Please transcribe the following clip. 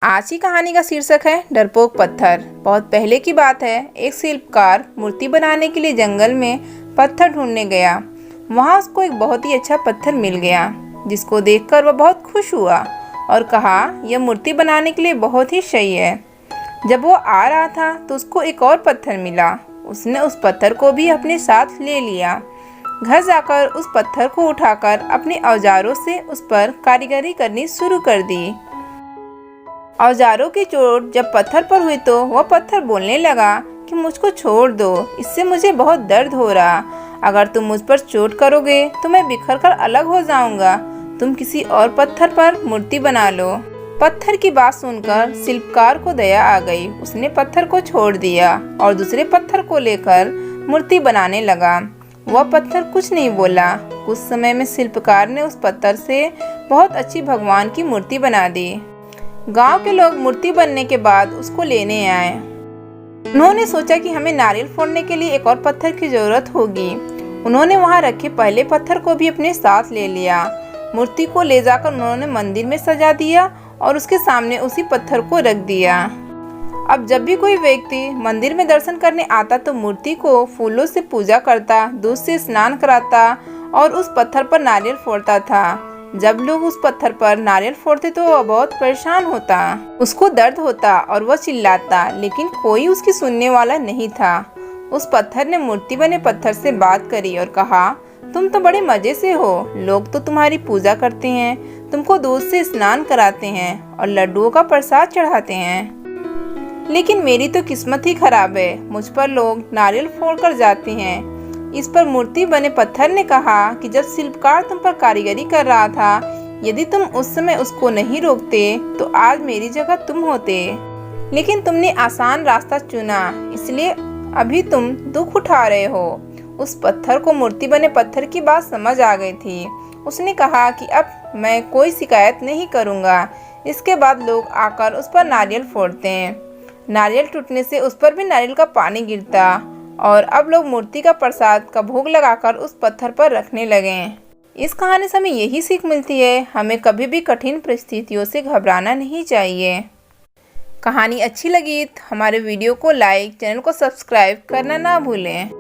आज की कहानी का शीर्षक है डरपोक पत्थर। बहुत पहले की बात है। एक शिल्पकार मूर्ति बनाने के लिए जंगल में पत्थर ढूंढने गया। वहां उसको एक बहुत ही अच्छा पत्थर मिल गया, जिसको देखकर वह बहुत खुश हुआ और कहा, यह मूर्ति बनाने के लिए बहुत ही सही है। जब वो आ रहा था तो उसको एक और पत्थर मिला। उसने उस पत्थर को भी अपने साथ ले लिया। घर जाकर उस पत्थर को उठाकर अपने औजारों से उस पर कारीगरी करनी शुरू कर दी। औजारों की चोट जब पत्थर पर हुई तो वह पत्थर बोलने लगा कि मुझको छोड़ दो, इससे मुझे बहुत दर्द हो रहा। अगर तुम मुझ पर चोट करोगे तो मैं बिखर कर अलग हो जाऊंगा। तुम किसी और पत्थर पर मूर्ति बना लो। पत्थर की बात सुनकर शिल्पकार को दया आ गई। उसने पत्थर को छोड़ दिया और दूसरे पत्थर को लेकर मूर्ति बनाने लगा। वह पत्थर कुछ नहीं बोला। कुछ समय में शिल्पकार ने उस पत्थर से बहुत अच्छी भगवान की मूर्ति बना दी। गांव के लोग मूर्ति बनने के बाद उसको लेने आए। उन्होंने सोचा कि हमें नारियल फोड़ने के लिए एक और पत्थर की जरूरत होगी। उन्होंने वहां रखे पहले पत्थर को भी अपने साथ ले लिया। मूर्ति को ले जाकर उन्होंने मंदिर में सजा दिया और उसके सामने उसी पत्थर को रख दिया। अब जब भी कोई व्यक्ति मंदिर में दर्शन करने आता तो मूर्ति को फूलों से पूजा करता, दूध से स्नान कराता और उस पत्थर पर नारियल फोड़ता था। जब लोग उस पत्थर पर नारियल फोड़ते तो वह बहुत परेशान होता। उसको दर्द होता और वह चिल्लाता, लेकिन कोई उसकी सुनने वाला नहीं था। उस पत्थर ने मूर्ति बने पत्थर से बात करी और कहा, तुम तो बड़े मजे से हो। लोग तो तुम्हारी पूजा करते हैं, तुमको दूध से स्नान कराते हैं और लड्डुओं का प्रसाद चढ़ाते हैं, लेकिन मेरी तो किस्मत ही खराब है। मुझ पर लोग नारियल फोड़ कर जाते हैं। इस पर मूर्ति बने पत्थर ने कहा कि जब शिल्पकार तुम पर कारीगरी कर रहा था, यदि तुम उस समय उसको नहीं रोकते तो आज मेरी जगह तुम होते, लेकिन तुमने आसान रास्ता चुना, इसलिए अभी तुम दुख उठा रहे हो। उस पत्थर को मूर्ति बने पत्थर की बात समझ आ गई थी। उसने कहा कि अब मैं कोई शिकायत नहीं करूँगा। इसके बाद लोग आकर उस पर नारियल फोड़ते हैं। नारियल टूटने से उस पर भी नारियल का पानी गिरता और अब लोग मूर्ति का प्रसाद का भोग लगाकर उस पत्थर पर रखने लगे। इस कहानी से हमें यही सीख मिलती है, हमें कभी भी कठिन परिस्थितियों से घबराना नहीं चाहिए। कहानी अच्छी लगी तो हमारे वीडियो को लाइक, चैनल को सब्सक्राइब करना ना भूलें।